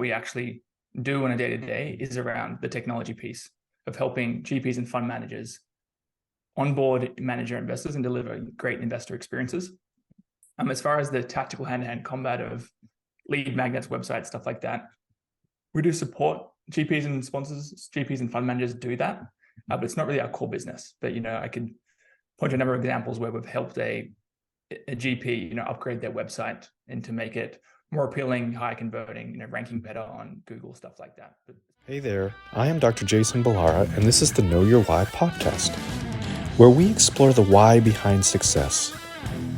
we actually do on a day-to-day is around the technology piece of helping GPs and fund managers onboard manager investors and deliver great investor experiences. As far as the tactical hand-to-hand combat of lead magnets, websites, stuff like that, we do support GPs and sponsors, GPs and fund managers do that, but it's not really our core business. But, I could point to a number of examples where we've helped a GP, upgrade their website and to make it more appealing, high converting, ranking better on Google, stuff like that. Hey there, I am Dr. Jason Ballara, and this is the Know Your Why podcast, where we explore the why behind success.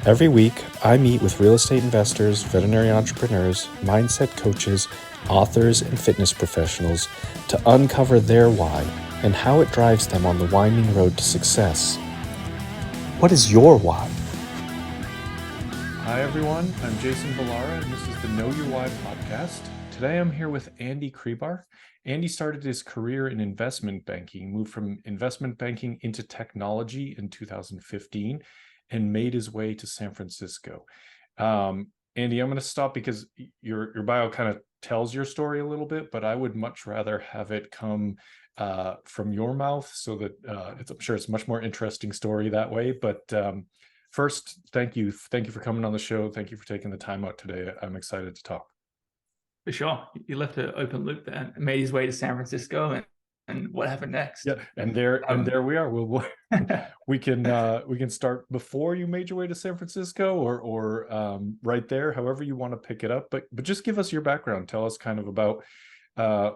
Every week, I meet with real estate investors, veterinary entrepreneurs, mindset coaches, authors, and fitness professionals to uncover their why and how it drives them on the winding road to success. What is your why? Hi everyone, I'm Jason Ballara, and this is the Know Your Why podcast. Today I'm here with Andy Crebar. Andy started his career in investment banking, moved from investment banking into technology in 2015, and made his way to San Francisco. Andy, I'm going to stop because your bio kind of tells your story a little bit, but I would much rather have it come from your mouth so that I'm sure it's a much more interesting story that way. But first, thank you for coming on the show. Thank you for taking the time out today. I'm excited to talk. For sure. You left an open loop there. Made his way to San Francisco, and what happened next? Yeah, and there we are. We can start before you made your way to San Francisco, or right there, however you want to pick it up. But just give us your background. Tell us kind of about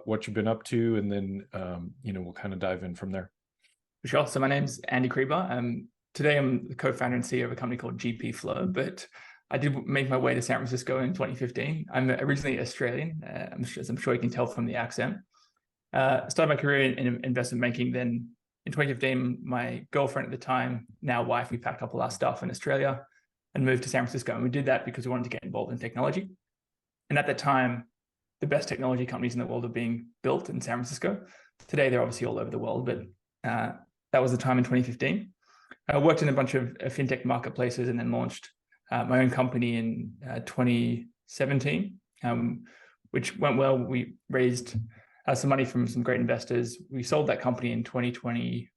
what you've been up to, and then we'll kind of dive in from there. For sure. So my name's Andy Crebar. Today I'm the co-founder and CEO of a company called GP Flow, but I did make my way to San Francisco in 2015. I'm originally Australian, as I'm sure you can tell from the accent. Started my career in investment banking. Then in 2015, my girlfriend at the time, now wife, we packed up all our stuff in Australia and moved to San Francisco. And we did that because we wanted to get involved in technology. And at that time, the best technology companies in the world were being built in San Francisco. Today, they're obviously all over the world, but that was the time in 2015. I worked in a bunch of fintech marketplaces and then launched my own company in 2017, which went well. We raised some money from some great investors. We sold that company in 2020.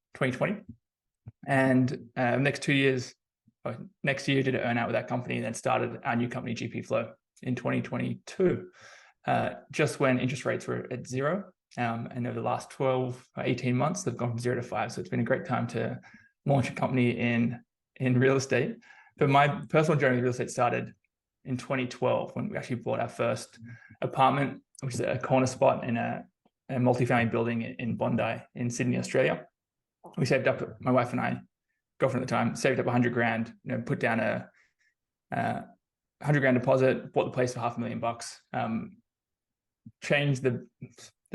And next year did an earn out with that company, and then started our new company, GP Flow, in 2022, just when interest rates were at zero. And over the last 18 months, they've gone from 0 to 5. So it's been a great time to launch a company in real estate. But my personal journey with real estate started in 2012 when we actually bought our first apartment, which is a corner spot in a multifamily building in Bondi in Sydney, Australia. We saved up, my wife and I, girlfriend at the time, saved up 100 grand, put down a 100 grand deposit, bought the place for $500,000, changed the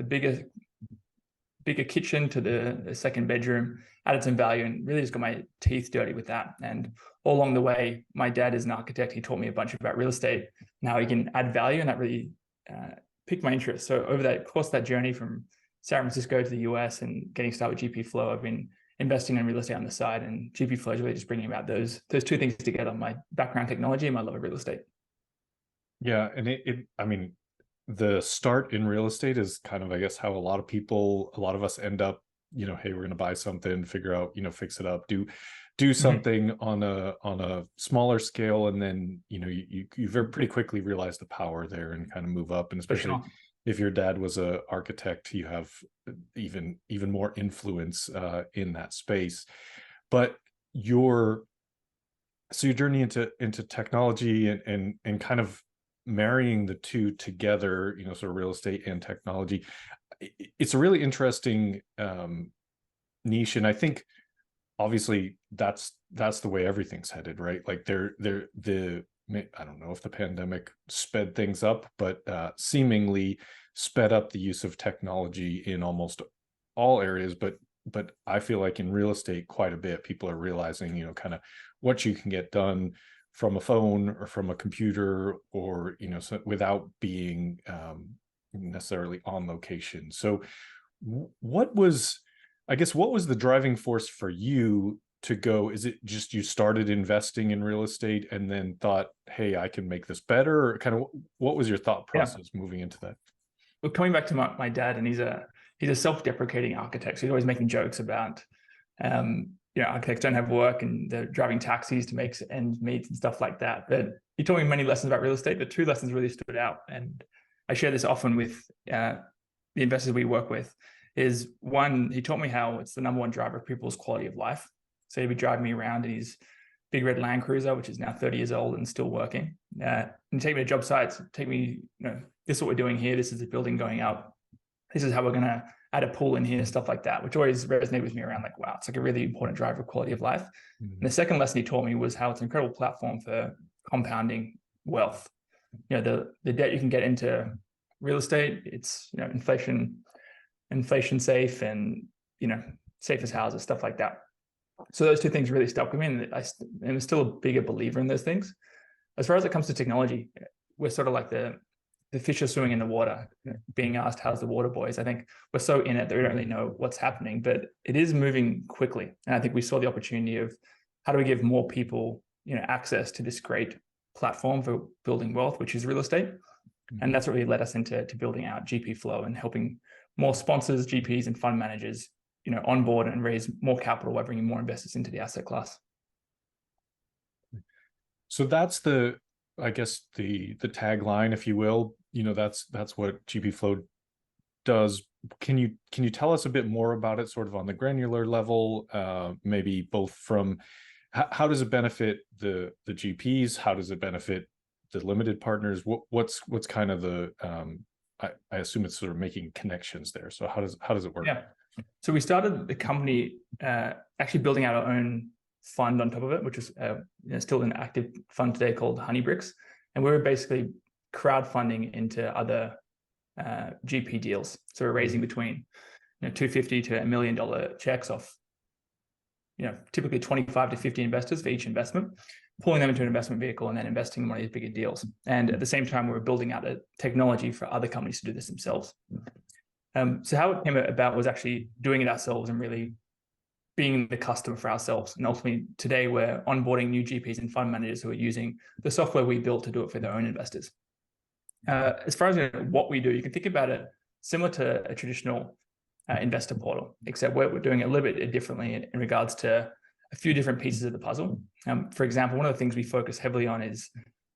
bigger kitchen to the second bedroom, added some value, and really just got my teeth dirty with that. And all along the way, my dad is an architect. He taught me a bunch about real estate and how he can add value, and that really piqued my interest. So over that course of that journey from San Francisco to the US and getting started with GP Flow, I've been investing in real estate on the side, and GP Flow is really just bringing about those two things together: my background technology and my love of real estate. Yeah, and the start in real estate is kind of, I guess, how a lot of us end up, hey, we're going to buy something, figure out, fix it up, do something on a smaller scale. And then, you very pretty quickly realize the power there and kind of move up. And especially if your dad was an architect, you have even more influence in that space. But your journey into technology and kind of marrying the two together, sort of real estate and technology, it's a really interesting niche. And I think obviously that's the way everything's headed, right? Like I don't know if the pandemic sped things up, but seemingly sped up the use of technology in almost all areas. But I feel like in real estate, quite a bit, people are realizing, kind of what you can get done from a phone or from a computer, or so without being necessarily on location. So what was the driving force for you to go? Is it just you started investing in real estate and then thought, hey, I can make this better? Or kind of what was your thought process moving into that? Well, coming back to my dad, and he's a self-deprecating architect. So he's always making jokes about, architects don't have work and they're driving taxis to make ends meet and stuff like that. But he taught me many lessons about real estate, but two lessons really stood out. And I share this often with the investors we work with. Is one, he taught me how it's the number one driver of people's quality of life. So he'd be driving me around in his big red Land Cruiser, which is now 30 years old and still working. And take me to job sites, take me, this is what we're doing here. This is the building going up. This is how we're going to add a pool in here, stuff like that, which always resonated with me around like, wow, it's like a really important driver of quality of life. Mm-hmm. And the second lesson he taught me was how it's an incredible platform for compounding wealth. The debt you can get into real estate, it's, inflation safe and, safe as houses, stuff like that. So those two things really stuck with me, and I'm still a bigger believer in those things. As far as it comes to technology, we're sort of like the fish are swimming in the water, being asked, how's the water, boys? I think we're so in it that we don't really know what's happening, but it is moving quickly. And I think we saw the opportunity of how do we give more people, access to this great platform for building wealth, which is real estate. Mm-hmm. And that's what really led us into building out GP Flow and helping more sponsors, GPs, and fund managers, onboard and raise more capital by bringing more investors into the asset class. So that's the tagline, if you will. That's what GP Flow does. Can you tell us a bit more about it, sort of on the granular level, maybe both from how does it benefit the GPs? How does it benefit the limited partners? What's kind of the I assume it's sort of making connections there. So how does it work? Yeah. So we started the company actually building out our own fund on top of it, which is still an active fund today called Honeybricks. And we were basically crowdfunding into other GP deals. So we're raising between $250 to $1 million checks off typically 25 to 50 investors for each investment, pulling them into an investment vehicle and then investing in one of these bigger deals. And at the same time, we were building out a technology for other companies to do this themselves. So how it came about was actually doing it ourselves and really being the customer for ourselves. And ultimately, today we're onboarding new GPs and fund managers who are using the software we built to do it for their own investors. As far as what we do, you can think about it similar to a traditional investor portal, except we're doing it a little bit differently in regards to a few different pieces of the puzzle. For example, one of the things we focus heavily on is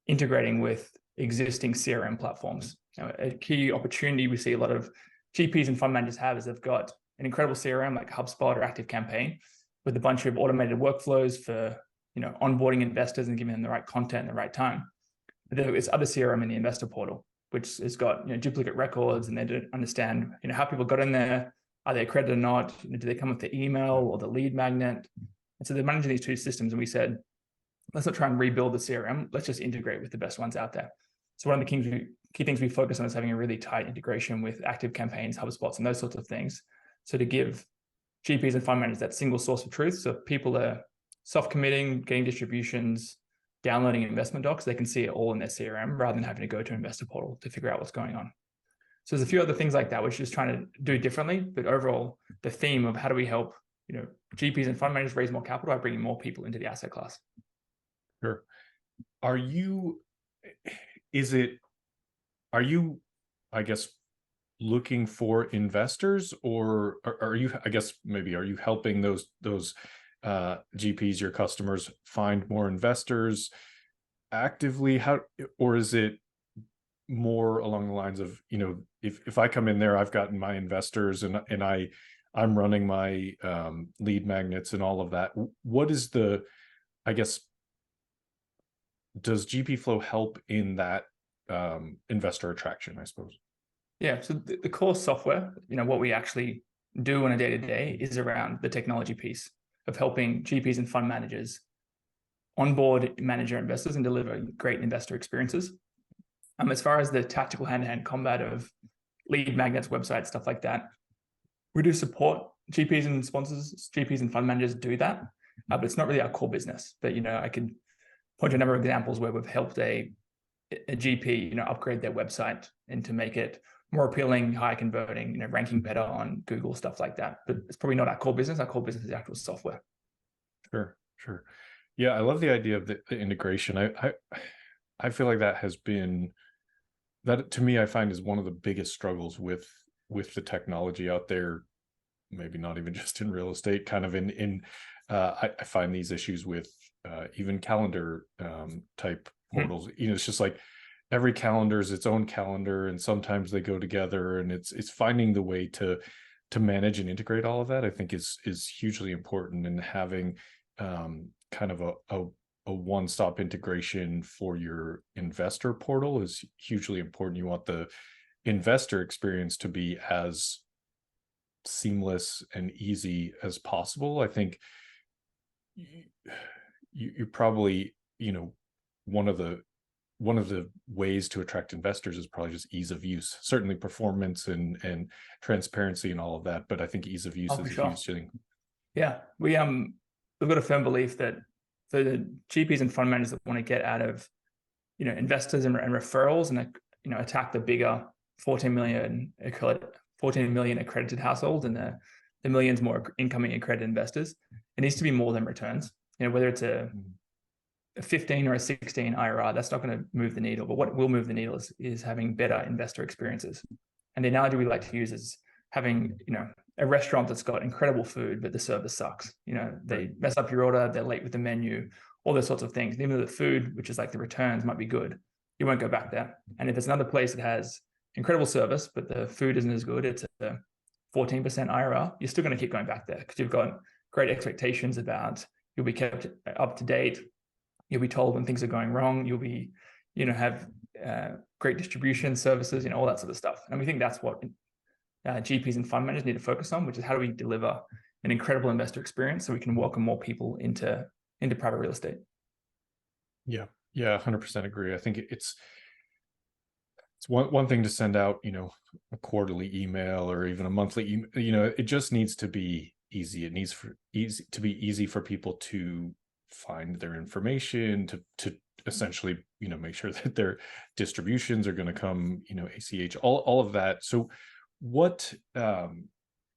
integrating with existing CRM platforms. A key opportunity we see a lot of GPs and fund managers have is they've got an incredible CRM like HubSpot or ActiveCampaign with a bunch of automated workflows for onboarding investors and giving them the right content at the right time. But there is other CRM in the investor portal, which has got duplicate records, and they don't understand how people got in there. Are they accredited or not? Do they come with the email or the lead magnet? And so they're managing these two systems. And we said, let's not try and rebuild the CRM. Let's just integrate with the best ones out there. So one of the key things we focus on is having a really tight integration with ActiveCampaigns, HubSpots, and those sorts of things. So to give GPs and fund managers that single source of truth, so people are soft committing, getting distributions, downloading investment docs, they can see it all in their CRM rather than having to go to an investor portal to figure out what's going on. So there's a few other things like that, which is just trying to do differently. But overall, the theme of how do we help GPs and fund managers raise more capital by bringing more people into the asset class. Sure. Are you, I guess, looking for investors, or are you, I guess, maybe, are you helping those GPs, your customers, find more investors actively? Or is it more along the lines of, if I come in there, I've gotten my investors and I'm running my lead magnets and all of that. What is I guess, does GP Flow help in that investor attraction, I suppose? Yeah, so the core software, what we actually do on a day-to-day is around the technology piece of helping GPs and fund managers onboard manager investors and deliver great investor experiences. As far as the tactical hand-to-hand combat of lead magnets, websites, stuff like that, we do support GPs and sponsors, GPs and fund managers do that, but it's not really our core business. But, I could point to a number of examples where we've helped a GP, upgrade their website and to make it more appealing, high converting, ranking better on Google, stuff like that. But it's probably not our core business. Our core business is the actual software. Sure. Yeah, I love the idea of the integration. I feel like that has been that to me, I find is one of the biggest struggles with the technology out there. Maybe not even just in real estate, kind of I find these issues with even calendar type portals. You know, it's just like every calendar is its own calendar, and sometimes they go together, and it's finding the way to manage and integrate all of that, I think is hugely important. And having kind of a one-stop integration for your investor portal is hugely important. You want the investor experience to be as seamless and easy as possible. I think you probably, you know, one of the ways to attract investors is probably just ease of use, certainly performance and transparency and all of that, but I think ease of use is a huge thing. Yeah, we've got a firm belief that for the GPs and fund managers that want to get out of, you know, investors and referrals, and, you know, attack the bigger 14 million accredited households and the millions more incoming accredited investors, it needs to be more than returns. You know, whether it's a 15 or a 16 IRR, that's not going to move the needle. But what will move the needle is having better investor experiences. And the analogy we like to use is having, you know, a restaurant that's got incredible food, but the service sucks. You know, they mess up your order, they're late with the menu, all those sorts of things. And even though the food, which is like the returns, might be good, you won't go back there. And if there's another place that has incredible service, but the food isn't as good, it's a 14% IRR, you're still going to keep going back there because you've got great expectations about, you'll be kept up to date. You'll be told when things are going wrong. You'll be, you know, have great distribution services, you know, all that sort of stuff. And we think that's what GPs and fund managers need to focus on, which is how do we deliver an incredible investor experience so we can welcome more people into private real estate. Yeah, 100% agree. I think it's one thing to send out, you know, a quarterly email or even a monthly email. You know, it just needs to be easy. It needs to be easy for people to find their information, to essentially, you know, make sure that their distributions are going to come, you know, ACH, all of that. So what, you know,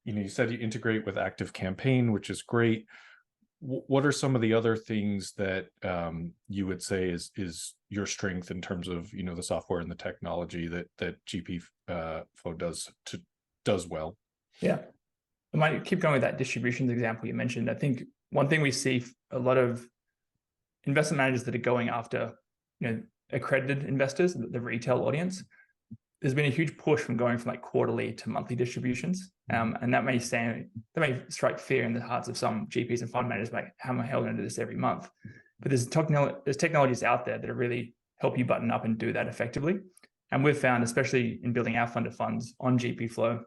you said you integrate with Active Campaign, which is great. What are some of the other things that you would say is your strength in terms of, you know, the software and the technology that GP Flow does well? Yeah, I might keep going with that distributions example you mentioned. I think one thing we see a lot of investment managers that are going after, you know, accredited investors, the retail audience, there's been a huge push from going from like quarterly to monthly distributions. And that may strike fear in the hearts of some GPs and fund managers, like, how am I hell going to do this every month? But there's technologies out there that really help you button up and do that effectively. And we've found, especially in building our fund of funds on GP Flow,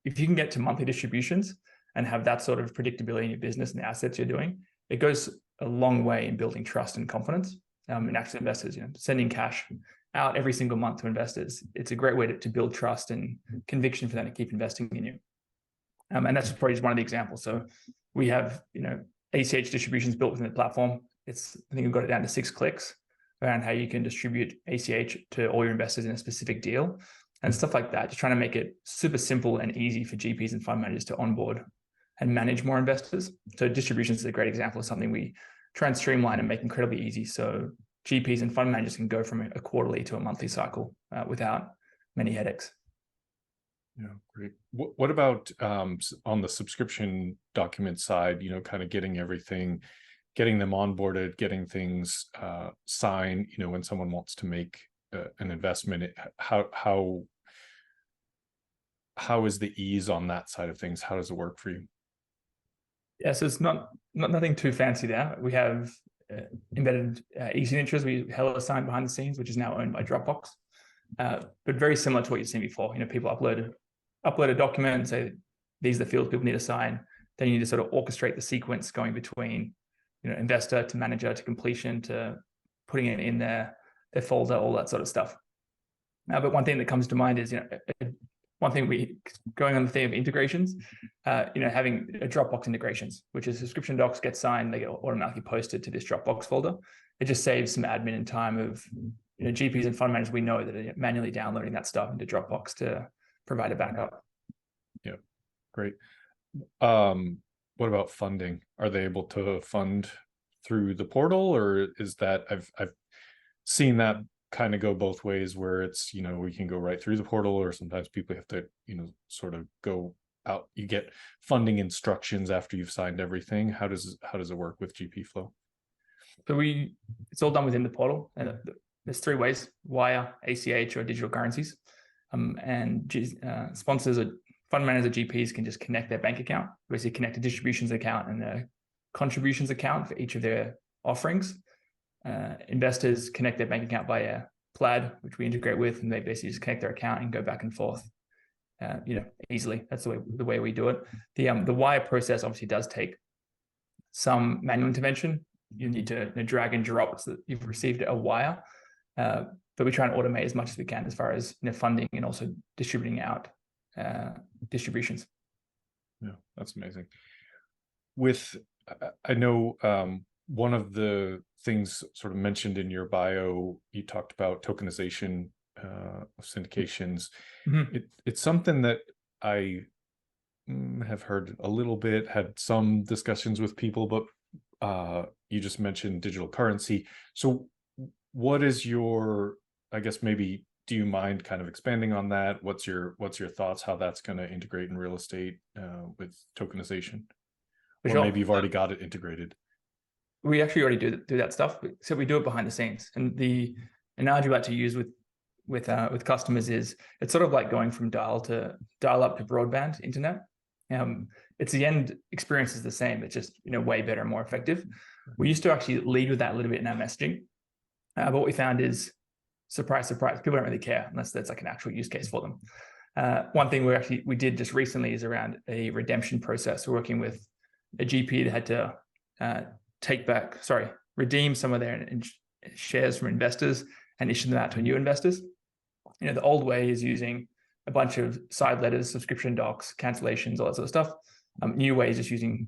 if you can get to monthly distributions and have that sort of predictability in your business and the assets you're doing, it goes a long way in building trust and confidence in actual investors. You know, sending cash out every single month to investors, it's a great way to build trust and conviction for them to keep investing in you. And that's probably just one of the examples. So we have, you know, ACH distributions built within the platform. I think we've got it down to 6 clicks around how you can distribute ACH to all your investors in a specific deal and stuff like that. Just trying to make it super simple and easy for GPs and fund managers to onboard and manage more investors. So distributions is a great example of something we try and streamline and make incredibly easy, so GPs and fund managers can go from a quarterly to a monthly cycle without many headaches. Yeah, great. What about on the subscription document side, you know, kind of getting them onboarded, getting things signed, you know, when someone wants to make an investment, how is the ease on that side of things? How does it work for you? Yeah, so it's nothing too fancy there. We have embedded e-signatures we held assigned behind the scenes, which is now owned by Dropbox. But very similar to what you've seen before. You know, people upload a document and say, these are the fields people need to sign. Then you need to sort of orchestrate the sequence going between, you know, investor to manager to completion to putting it in their folder, all that sort of stuff. But one thing that comes to mind is, you know, going on the theme of integrations, you know, having a Dropbox integrations, which is subscription docs get signed, they get automatically posted to this Dropbox folder. It just saves some admin and time of, you know, GPs and fund managers we know that are manually downloading that stuff into Dropbox to provide a backup. Yeah, great. What about funding? Are they able to fund through the portal, or is that I've seen that kind of go both ways, where it's, we can go right through the portal, or sometimes people have to, sort of go out, you get funding instructions after you've signed everything? How does it work with GP Flow? So it's all done within the portal, and there's three ways: wire, ACH, or digital currencies. Sponsors or fund managers or GPs can just connect their bank account, basically connect a distributions account and a contributions account for each of their offerings. Investors connect their bank account via Plaid, which we integrate with, and they basically just connect their account and go back and forth, easily. That's the way we do it. The wire process obviously does take some manual intervention. You need to drag and drop so that you've received a wire, but we try and automate as much as we can as far as funding and also distributing out distributions. Yeah, that's amazing. I know one of the things sort of mentioned in your bio, you talked about tokenization of syndications. Mm-hmm. It's something that I have heard a little bit, had some discussions with people, but you just mentioned digital currency. So what is your, I guess maybe, do you mind kind of expanding on that? What's your thoughts, how that's going to integrate in real estate with tokenization? Or maybe you've already got it integrated. We actually already do that stuff, so we do it behind the scenes. And the analogy I like to use with customers is, it's sort of like going from dial up to broadband internet. It's the end experience is the same. It's just way better and more effective. We used to actually lead with that a little bit in our messaging, but what we found is, surprise, people don't really care unless that's like an actual use case for them. One thing we did just recently is around a redemption process. We're working with a GP that had to redeem some of their shares from investors and issue them out to new investors. The old way is using a bunch of side letters, subscription docs, cancellations, all that sort of stuff. New way is just using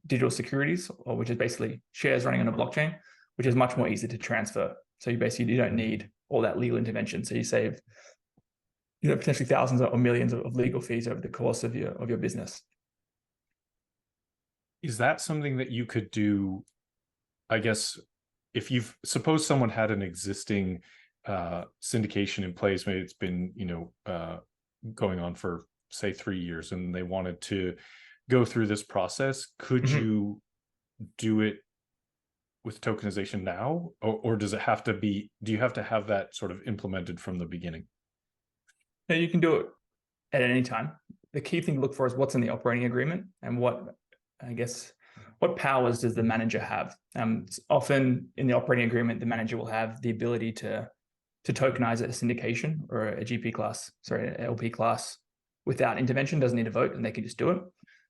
digital securities, which is basically shares running on a blockchain, which is much more easy to transfer. So you don't need all that legal intervention. So you save, potentially thousands or millions of legal fees over the course of your business. Is that something that you could do? I guess if suppose someone had an existing syndication in place, maybe it's been going on for say 3 years, and they wanted to go through this process, could you do it with tokenization now, or does it have to be? Do you have to have that sort of implemented from the beginning? No, you can do it at any time. The key thing to look for is what's in the operating agreement, and what powers does the manager have. Often in the operating agreement, the manager will have the ability to tokenize a syndication or a GP class, an LP class without intervention, doesn't need a vote, and they can just do it.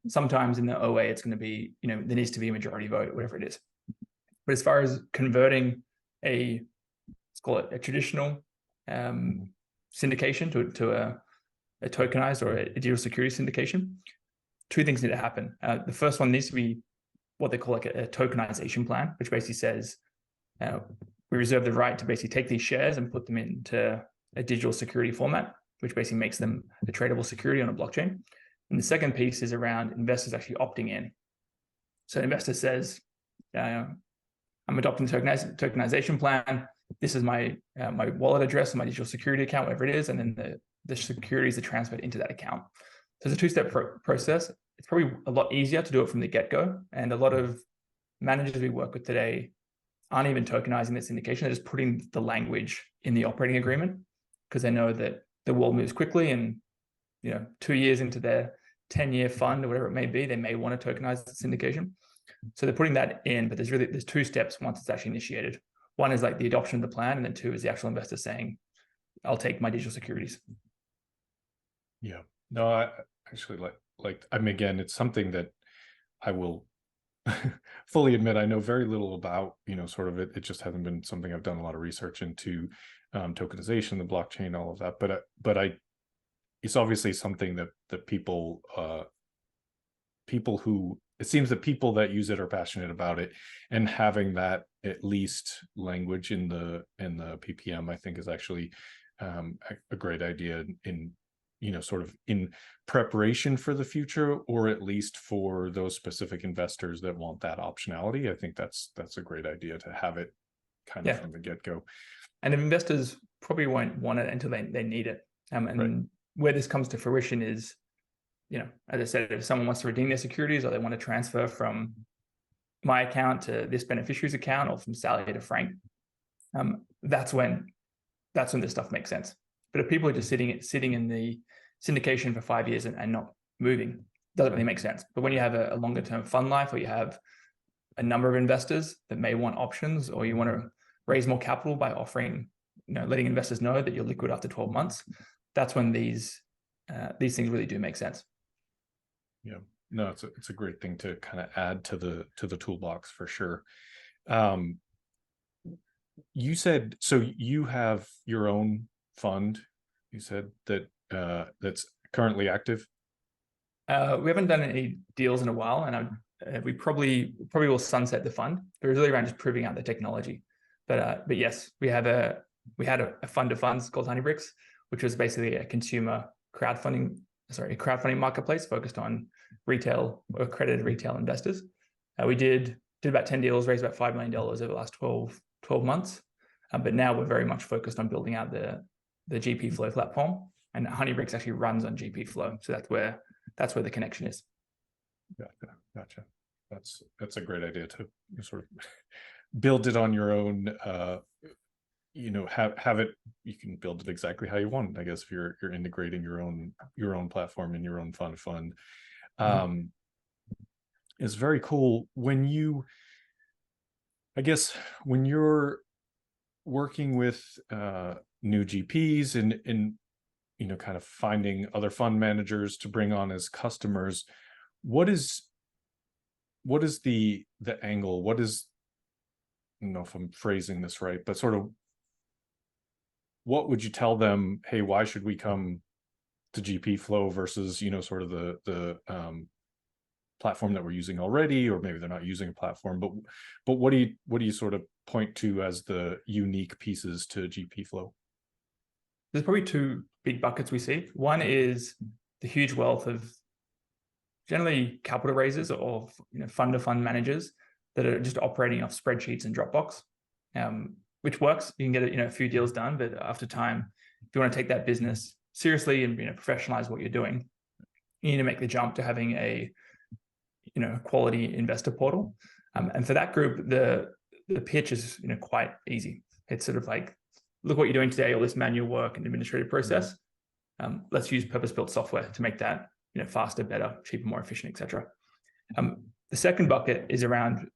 Sometimes in the OA, it's going to be, there needs to be a majority vote, whatever it is. But as far as converting let's call it a traditional syndication to a tokenized or a digital security syndication, two things need to happen. The first one needs to be what they call like a tokenization plan, which basically says we reserve the right to basically take these shares and put them into a digital security format, which basically makes them a tradable security on a blockchain. And the second piece is around investors actually opting in. So an investor says, I'm adopting the tokenization plan. This is my wallet address and my digital security account, whatever it is, and then the securities are transferred into that account. So it's a two-step process. It's probably a lot easier to do it from the get-go. And a lot of managers we work with today aren't even tokenizing this syndication. They're just putting the language in the operating agreement because they know that the world moves quickly, and 2 years into their 10-year fund or whatever it may be, they may want to tokenize the syndication. So they're putting that in, but there's two steps once it's actually initiated. One is like the adoption of the plan, and then two is the actual investor saying, I'll take my digital securities. Yeah. No, I actually again, it's something that I will fully admit I know very little about, sort of it just hasn't been something I've done a lot of research into, tokenization, the blockchain, all of that. But it's obviously something that people who, it seems that people that use it are passionate about it, and having that at least language in the PPM, I think, is actually a great idea in sort of in preparation for the future, or at least for those specific investors that want that optionality. I think that's a great idea to have it kind of from the get-go. And investors probably won't want it until they need it. And where this comes to fruition is, as I said, if someone wants to redeem their securities or they want to transfer from my account to this beneficiary's account or from Sally to Frank, that's when this stuff makes sense. But if people are just sitting in the syndication for 5 years and not moving, doesn't really make sense. But when you have a longer term fund life, or you have a number of investors that may want options, or you want to raise more capital by offering, letting investors know that you're liquid after 12 months, that's when these things really do make sense. Yeah, no, it's a great thing to kind of add to the toolbox for sure. You said, so you have your own fund, you said that that's currently active? We haven't done any deals in a while, and we probably will sunset the fund. It was really around just proving out the technology. But yes, we had a fund of funds called Honeybricks, which was basically a consumer crowdfunding marketplace focused on retail or accredited retail investors. We did about 10 deals, raised about $5 million over the last 12 months. But now we're very much focused on building out the GP Flow platform, and Honeybricks actually runs on GP Flow. So that's where the connection is. Gotcha. That's a great idea to sort of build it on your own. Have it. You can build it exactly how you want, I guess, if you're integrating your own platform and your own fund. It's very cool when you're working with new GPs and kind of finding other fund managers to bring on as customers. What is the angle? What is, I don't know if I'm phrasing this right, but sort of what would you tell them? Hey, why should we come to GP Flow versus, sort of the platform that we're using already, or maybe they're not using a platform, but what do you sort of point to as the unique pieces to GP Flow? There's probably two big buckets we see. One is the huge wealth of generally capital raisers or fund to fund managers that are just operating off spreadsheets and Dropbox, which works. You can get a few deals done, but after time, if you want to take that business seriously and professionalize what you're doing, you need to make the jump to having a quality investor portal. And for that group, the pitch is quite easy. It's sort of like, look what you're doing today, all this manual work and administrative process. Let's use purpose-built software to make that faster, better, cheaper, more efficient, etc. The second bucket is around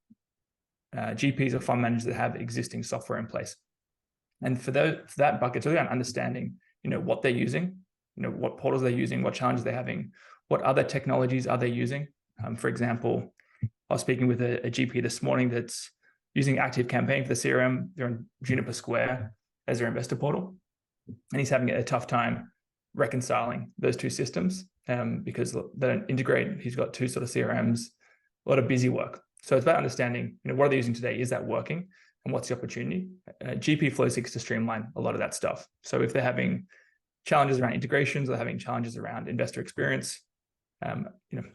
GPs or fund managers that have existing software in place. And for that bucket, it's really on understanding what they're using, what portals they're using, what challenges they're having, what other technologies are they using. For example, I was speaking with a GP this morning that's using ActiveCampaign for the CRM. They're on Juniper Square as their investor portal, and he's having a tough time reconciling those two systems because they don't integrate. He's got two sort of CRMs, a lot of busy work. So it's about understanding, what are they using today? Is that working? And what's the opportunity? GP Flow seeks to streamline a lot of that stuff. So if they're having challenges around integrations, or having challenges around investor experience,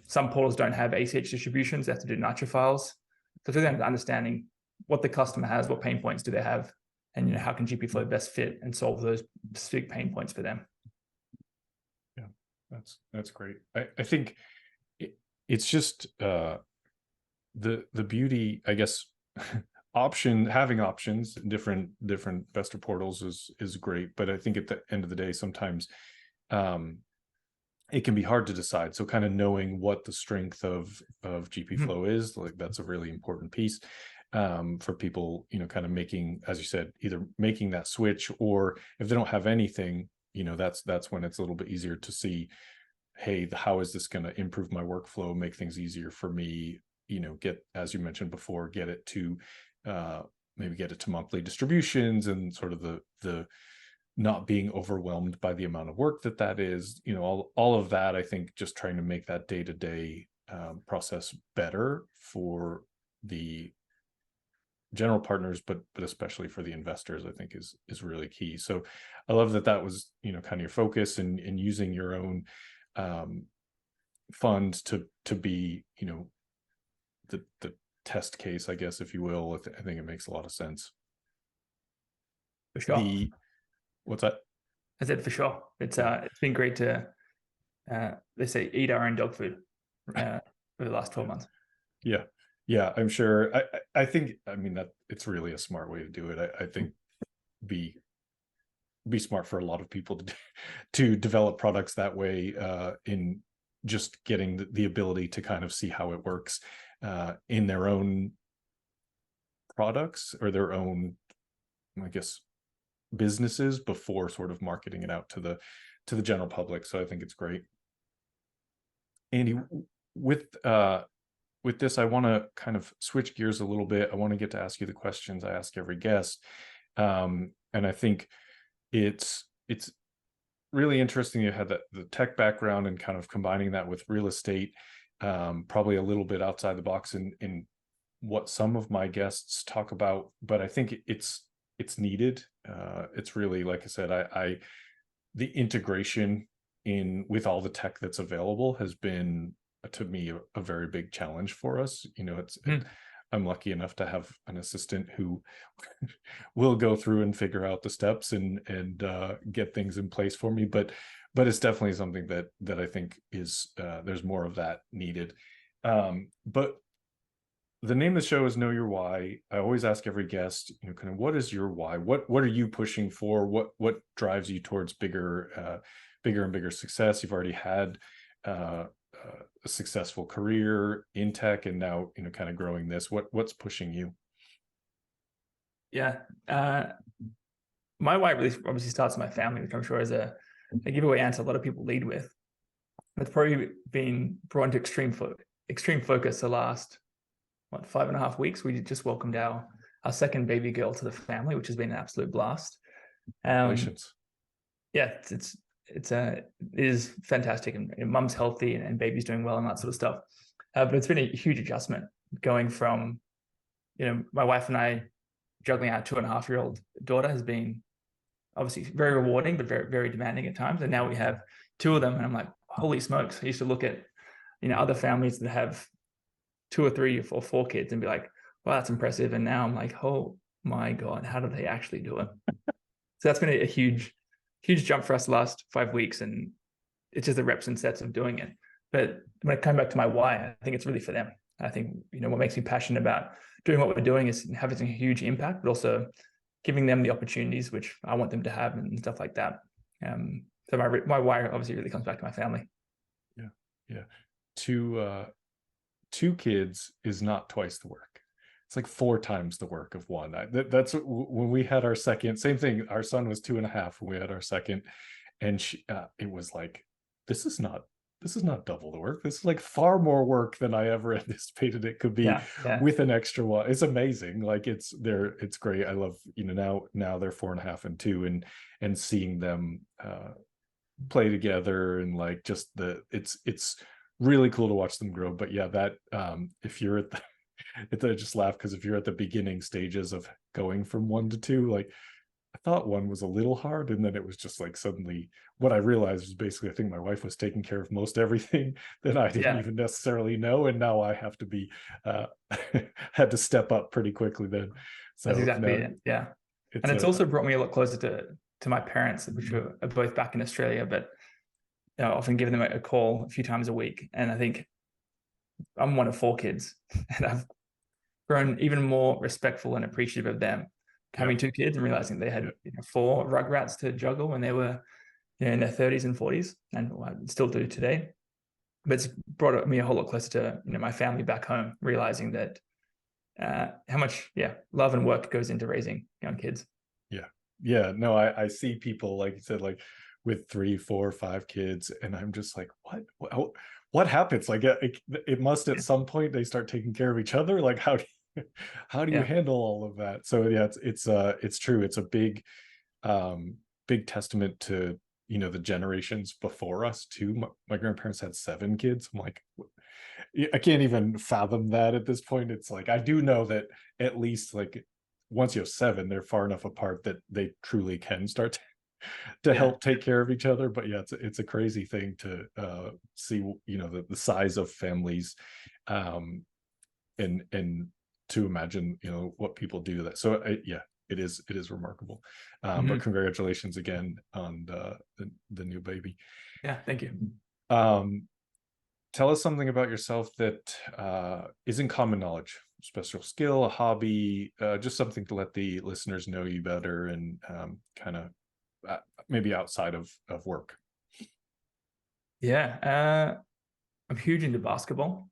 some portals don't have ACH distributions. They have to do nitro files. So for them, understanding what the customer has, what pain points do they have, and how can GP Flow best fit and solve those specific pain points for them. Yeah, that's great. I think it's just the beauty, I guess, having options in different investor portals is great, but I think at the end of the day, sometimes it can be hard to decide. So kind of knowing what the strength of GP Flow is, like, that's a really important piece for people, kind of making, as you said, either making that switch, or if they don't have anything, that's when it's a little bit easier to see, hey, how is this going to improve my workflow, make things easier for me, get, as you mentioned before, get it to monthly distributions, and sort of the not being overwhelmed by the amount of work that is, all of that. I think just trying to make that day-to-day process better for the general partners, but especially for the investors, I think is really key. So I love that was, kind of your focus, and using your own fund to be, the test case, I guess, if you will. I think it makes a lot of sense. For sure. What's that? I said for sure. It's been great to they say eat our own dog food for the last 12 months. Yeah, I'm sure. I think, I mean, that it's really a smart way to do it. I think be smart for a lot of people to develop products that way, in just getting the ability to kind of see how it works in their own products or their own, I guess, businesses before sort of marketing it out to the general public. So I think it's great. Andy, with this, I want to kind of switch gears a little bit. I want to get to ask you the questions I ask every guest. And I think it's really interesting you had the tech background and kind of combining that with real estate, probably a little bit outside the box in what some of my guests talk about, but I think it's needed. It's really, like I said, the integration with all the tech that's available has been, to me, a very big challenge for us. I'm lucky enough to have an assistant who will go through and figure out the steps and get things in place for me. But it's definitely something that I think is there's more of that needed. But the name of the show is Know Your Why. I always ask every guest, kind of, what is your why? What are you pushing for? What drives you towards bigger and bigger success? You've already had a successful career in tech, and now kind of growing this. What's pushing you? Yeah, my why really obviously starts with my family, which I'm sure is a giveaway answer a lot of people lead with. It's probably been brought into extreme focus the last 5.5 weeks. We just welcomed our second baby girl to the family, which has been an absolute blast. Congratulations. Yeah, it is fantastic, and mum's healthy and baby's doing well and that sort of stuff. But it's been a huge adjustment going from, my wife and I juggling our 2.5-year-old daughter has been obviously very rewarding, but very, very demanding at times. And now we have 2 of them, and I'm like, holy smokes. I used to look at, other families that have 2 or 3 or 4 kids and be like, wow, that's impressive. And now I'm like, oh my God, how do they actually do it? So that's been a huge jump for us the last 5 weeks. And it's just the reps and sets of doing it. But when I come back to my why, I think it's really for them. I think, what makes me passionate about doing what we're doing is having a huge impact, but also giving them the opportunities which I want them to have and stuff like that. So my why obviously really comes back to my family. Yeah. 2 kids is not twice the work. It's like 4 times the work of one. That's when we had our second, same thing. Our son was 2.5 when we had our second, and it was like, this is not double the work. This is like far more work than I ever anticipated it could be. Yeah. With an extra one. It's amazing. Like it's great. I love, now they're 4.5 and 2, and seeing them play together, and like just it's really cool to watch them grow. But yeah, that if you're at I just laugh because if you're at the beginning stages of going from 1 to 2, like I thought 1 was a little hard, and then it was just like suddenly what I realized was basically I think my wife was taking care of most everything that I didn't even necessarily know, and now I have to be had to step up pretty quickly then. So that's exactly it. Yeah, it's also brought me a lot closer to my parents, which are both back in Australia, but I often give them a call a few times a week. And I think I'm one of 4 kids, and I've grown even more respectful and appreciative of them having 2 kids and realizing they had 4 rugrats to juggle when they were in their 30s and 40s, and I still do today. But it's brought me a whole lot closer to my family back home, realizing that how much love and work goes into raising young kids. No, I see people, like you said, like with 3, 4, 5 kids, and I'm just like, what happens? Like it must at some point they start taking care of each other. Like how do you handle all of that? So yeah, it's true. It's a big testament to the generations before us too. My grandparents had 7 kids. I'm like, I can't even fathom that at this point. It's like, I do know that at least like once you have 7, they're far enough apart that they truly can start to help take care of each other. But yeah, it's a crazy thing to see, the size of families, and to imagine, what people do that. So it is remarkable. But congratulations again on the new baby. Yeah, thank you. Tell us something about yourself that isn't common knowledge, special skill, a hobby, just something to let the listeners know you better, and kind of maybe outside of work. Yeah, I'm huge into basketball.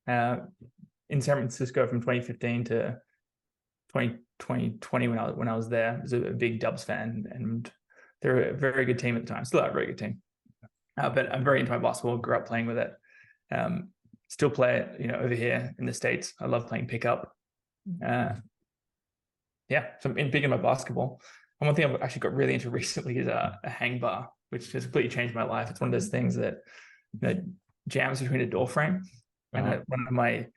In San Francisco from 2015 to 2020 when I was there, I was a big Dubs fan, and they're a very good team at the time. Still are a very good team. But I'm very into my basketball. Grew up playing with it. Still play it, over here in the States. I love playing pickup. So I'm big in my basketball. And one thing I've actually got really into recently is a hang bar, which has completely changed my life. It's one of those things that jams between a door frame. And one of my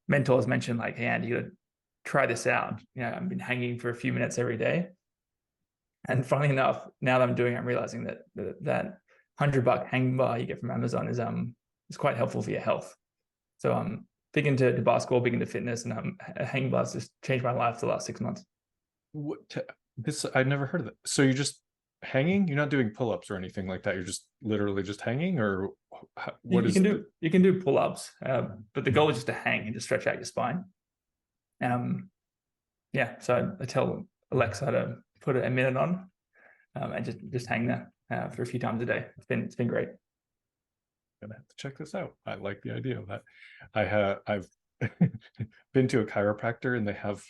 mentors mentioned, like, hey, Andy, you got to try this out. I've been hanging for a few minutes every day. And funnily enough, now that I'm doing it, I'm realizing that $100 hang bar you get from Amazon is quite helpful for your health. So I'm big into basketball, big into fitness, and hang bars just changed my life for the last 6 months. I'd never heard of that. So you're just hanging? You're not doing pull-ups or anything like that. You're just literally just hanging, or what you can do pull-ups, but the goal is just to hang and just stretch out your spine. So I tell Alexa to put a minute on, and just hang there for a few times a day. It's been great. I'm gonna have to check this out. I like the idea of that. I've been to a chiropractor, and they have,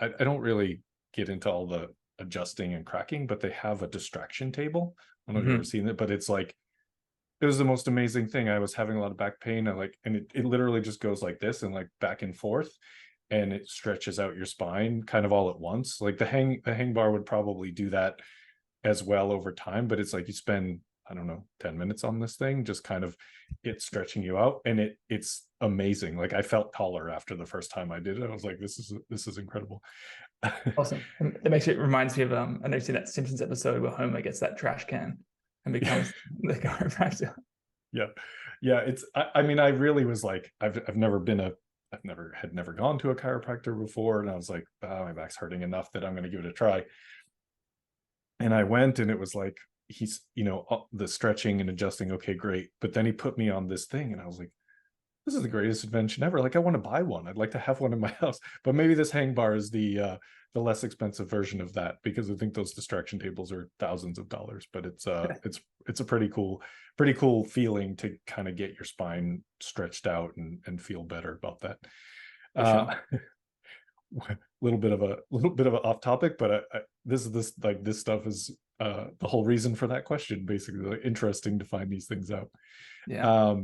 I don't really get into all the adjusting and cracking, but they have a distraction table. I don't know if you've ever seen it, but it's like, it was the most amazing thing. I was having a lot of back pain. And it literally just goes like this and like back and forth, and it stretches out your spine kind of all at once. Like the hang bar would probably do that as well over time, but it's like you spend, I don't know, 10 minutes on this thing, just kind of it stretching you out, and it's amazing. Like I felt taller after the first time I did it. I was like, this is incredible. Awesome. It reminds me of I know you've seen that Simpsons episode where Homer gets that trash can and becomes the chiropractor. Yeah. It's I mean, I really was like, I've never gone to a chiropractor before, and I was like, oh, my back's hurting enough that I'm going to give it a try. And I went, and it was like, he's, the stretching and adjusting, okay, great. But then he put me on this thing, and I was like, this is the greatest invention ever. Like, I want to buy one. I'd like to have one in my house. But maybe this hang bar is the less expensive version of that, because I think those distraction tables are thousands of dollars. But it's a pretty cool feeling to kind of get your spine stretched out and feel better about that. Little bit of a off topic, but this stuff is the whole reason for that question. Basically, like, interesting to find these things out. Yeah.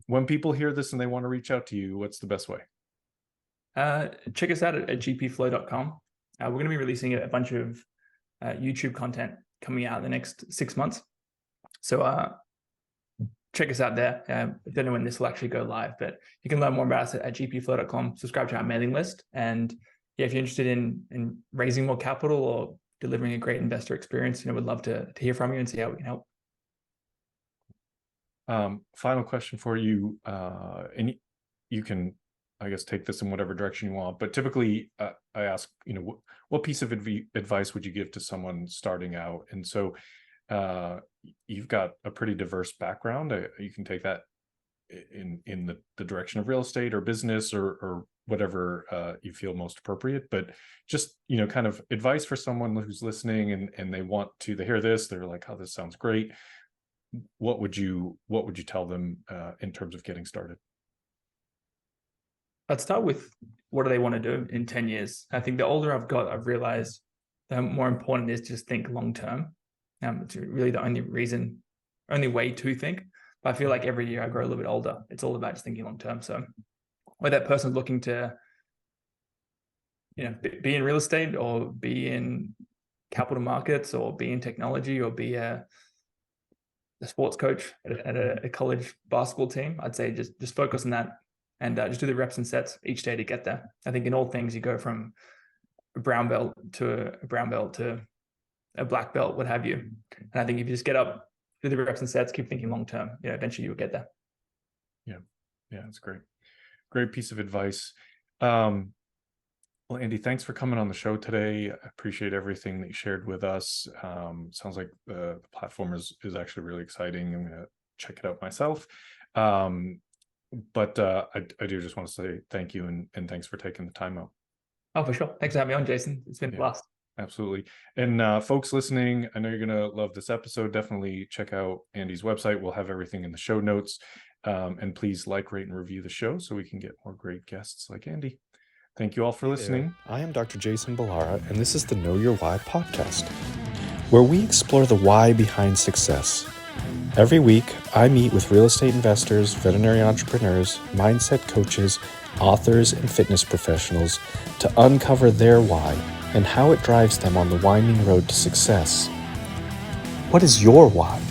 When people hear this and they want to reach out to you, what's the best way? Check us out at gpflow.com. We're going to be releasing a bunch of YouTube content coming out in the next 6 months. So check us out there. I don't know when this will actually go live, but you can learn more about us at gpflow.com. Subscribe to our mailing list. And if you're interested in raising more capital or delivering a great investor experience, we'd love to hear from you and see how we can help. Final question for you, and you can, I guess, take this in whatever direction you want, but typically I ask, what piece of advice would you give to someone starting out? And so you've got a pretty diverse background. You can take that in the direction of real estate or business or whatever you feel most appropriate, but just, kind of advice for someone who's listening and they hear this, they're like, oh, this sounds great. What would you tell them in terms of getting started? I'd start with, what do they want to do in 10 years? I think the older I've got, I've realized the more important is just think long-term. It's really the only way to think. But I feel like every year I grow a little bit older. It's all about just thinking long-term. So whether that person's looking to, be in real estate or be in capital markets or be in technology or be a sports coach at a college basketball team, I'd say just focus on that and just do the reps and sets each day to get there. I think in all things, you go from a brown belt to a black belt, what have you. And I think if you just get up, do the reps and sets, keep thinking long term, eventually you'll get there. Yeah, that's great piece of advice. Well, Andy, thanks for coming on the show today. I appreciate everything that you shared with us. Sounds like the platform is actually really exciting. I'm going to check it out myself. But I do just want to say thank you and thanks for taking the time out. Oh, for sure. Thanks for having me on, Jason. It's been a blast. Absolutely. And folks listening, I know you're going to love this episode. Definitely check out Andy's website. We'll have everything in the show notes. And please like, rate, and review the show so we can get more great guests like Andy. Thank you all for listening. I am Dr. Jason Ballara, and this is the Know Your Why podcast, where we explore the why behind success. Every week, I meet with real estate investors, veterinary entrepreneurs, mindset coaches, authors, and fitness professionals to uncover their why and how it drives them on the winding road to success. What is your why?